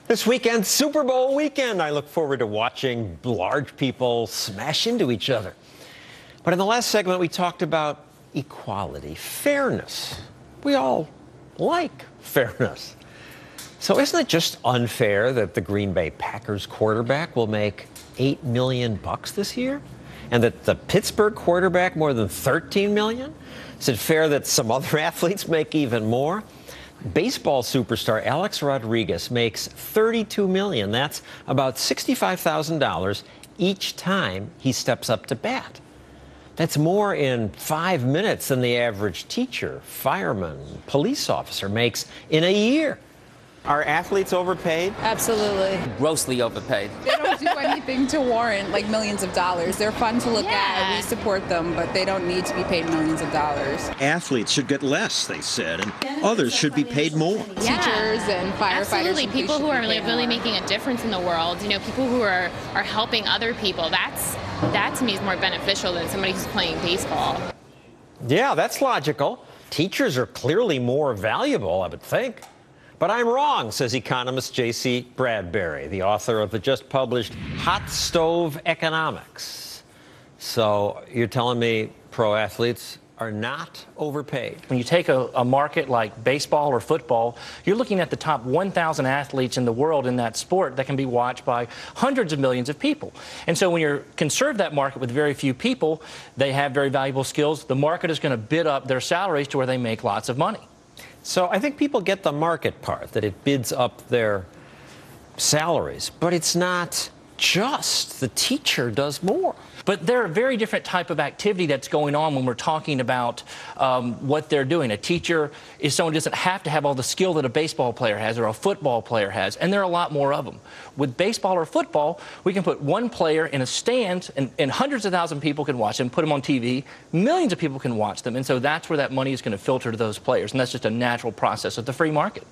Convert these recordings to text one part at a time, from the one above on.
This weekend, Super Bowl weekend. I look forward to watching large people smash into each other. But in the last segment, we talked about equality, fairness. We all like fairness. So isn't it just unfair that the Green Bay Packers quarterback will make $8 million this year? And that the Pittsburgh quarterback more than $13 million? Is it fair that some other athletes make even more? Baseball superstar Alex Rodriguez makes $32 million. That's about $65,000 each time he steps up to bat. That's more in 5 minutes than the average teacher, fireman, police officer makes in a year. Are athletes overpaid? Absolutely. Grossly overpaid. They don't do anything to warrant like millions of dollars. They're fun to look at. We support them, but they don't need to be paid millions of dollars. Athletes should get less, they said, and others should be paid more. Teachers and firefighters. Absolutely. People who are really making a difference in the world, you know, people who are helping other people. That to me is more beneficial than somebody who's playing baseball. Yeah, that's logical. Teachers are clearly more valuable, I would think. But I'm wrong, says economist J.C. Bradbury, the author of the just published Hot Stove Economics. So you're telling me pro athletes are not overpaid? When you take a market like baseball or football, you're looking at the top 1,000 athletes in the world in that sport that can be watched by hundreds of millions of people. And so when you conserve that market with very few people, they have very valuable skills. The market is going to bid up their salaries to where they make lots of money. So I think people get the market part, that it bids up their salaries. But it's not just the teacher does more. But they're a very different type of activity that's going on when we're talking about what they're doing. A teacher is someone who doesn't have to have all the skill that a baseball player has or a football player has, and there are a lot more of them. With baseball or football, we can put one player in a stand, and hundreds of thousands of people can watch them, put them on TV, millions of people can watch them, and so that's where that money is going to filter to those players, and that's just a natural process of the free market.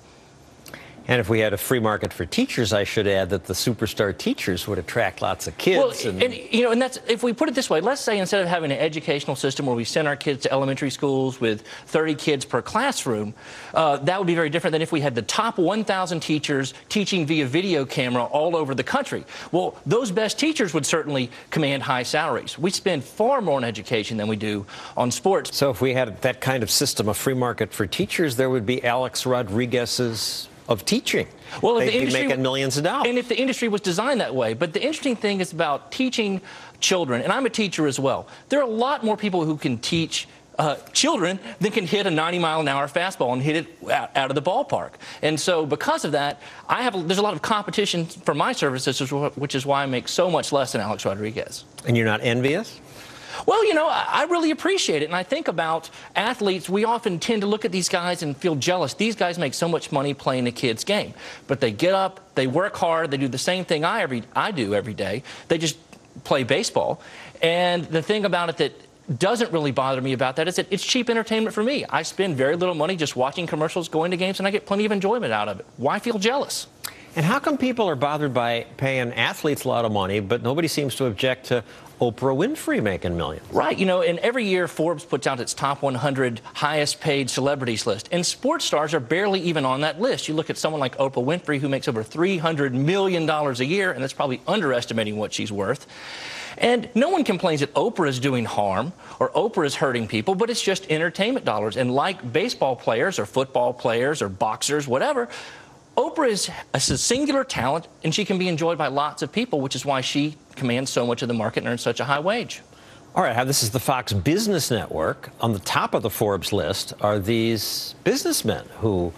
And if we had a free market for teachers, I should add that the superstar teachers would attract lots of kids. Well, and that's, if we put it this way, let's say instead of having an educational system where we send our kids to elementary schools with 30 kids per classroom, that would be very different than if we had the top 1,000 teachers teaching via video camera all over the country. Well, those best teachers would certainly command high salaries. We spend far more on education than we do on sports. So if we had that kind of system, a free market for teachers, there would be Alex Rodriguez's of teaching. Well, if they'd the industry, be making millions of dollars. And if the industry was designed that way. But the interesting thing is about teaching children, and I'm a teacher as well, there are a lot more people who can teach children than can hit a 90-mile-an-hour fastball and hit it out of the ballpark. And so because of that, there's a lot of competition for my services, which is why I make so much less than Alex Rodriguez. And you're not envious? Well, you know, I really appreciate it. And I think about athletes. We often tend to look at these guys and feel jealous. These guys make so much money playing a kid's game. But they get up, they work hard, they do the same thing I do every day. They just play baseball. And the thing about it that doesn't really bother me about that is that it's cheap entertainment for me. I spend very little money just watching commercials, going to games, and I get plenty of enjoyment out of it. Why feel jealous? And how come people are bothered by paying athletes a lot of money, but nobody seems to object to Oprah Winfrey making millions? Right. You know, and every year Forbes puts out its top 100 highest paid celebrities list. And sports stars are barely even on that list. You look at someone like Oprah Winfrey, who makes over $300 million a year, and that's probably underestimating what she's worth. And no one complains that Oprah is doing harm or Oprah is hurting people, but it's just entertainment dollars. And like baseball players or football players or boxers, whatever, Oprah is a singular talent, and she can be enjoyed by lots of people, which is why she commands so much of the market and earns such a high wage. All right, this is the Fox Business Network. On the top of the Forbes list are these businessmen who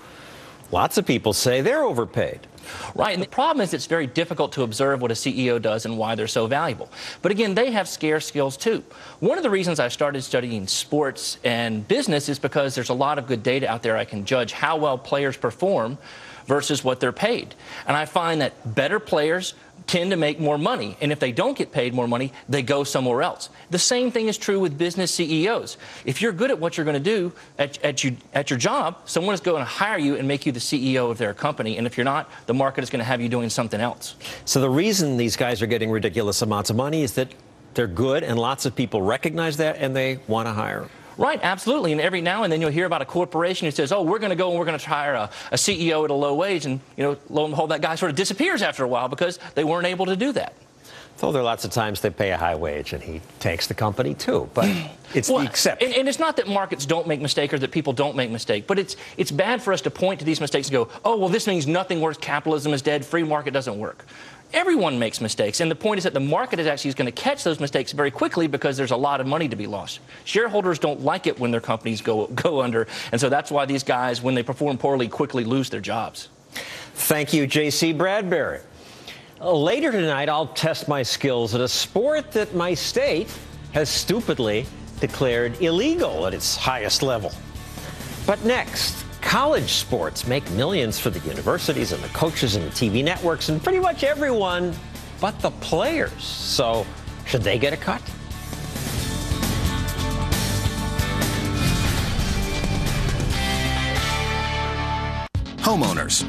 lots of people say they're overpaid. Right, and the problem is it's very difficult to observe what a CEO does and why they're so valuable. But again, they have scarce skills too. One of the reasons I started studying sports and business is because there's a lot of good data out there. I can judge how well players perform versus what they're paid. And I find that better players tend to make more money. And if they don't get paid more money, they go somewhere else. The same thing is true with business CEOs. If you're good at what you're going to do at your job, someone is going to hire you and make you the CEO of their company. And if you're not, the market is going to have you doing something else. So the reason these guys are getting ridiculous amounts of money is that they're good, and lots of people recognize that, and they want to hire them. Right, absolutely. And every now and then you'll hear about a corporation who says, oh, we're going to go and we're going to hire a CEO at a low wage. And, lo and behold, that guy sort of disappears after a while because they weren't able to do that. So there are lots of times they pay a high wage and he takes the company too, but it's the exception. And it's not that markets don't make mistakes or that people don't make mistakes, but it's bad for us to point to these mistakes and go, oh, well, this means nothing works, capitalism is dead, free market doesn't work. Everyone makes mistakes, and the point is that the market is actually going to catch those mistakes very quickly because there's a lot of money to be lost. Shareholders don't like it when their companies go under, and so that's why these guys, when they perform poorly, quickly lose their jobs. Thank you, J.C. Bradbury. Later tonight, I'll test my skills at a sport that my state has stupidly declared illegal at its highest level. But next, college sports make millions for the universities and the coaches and the TV networks and pretty much everyone but the players. So, should they get a cut? Homeowners.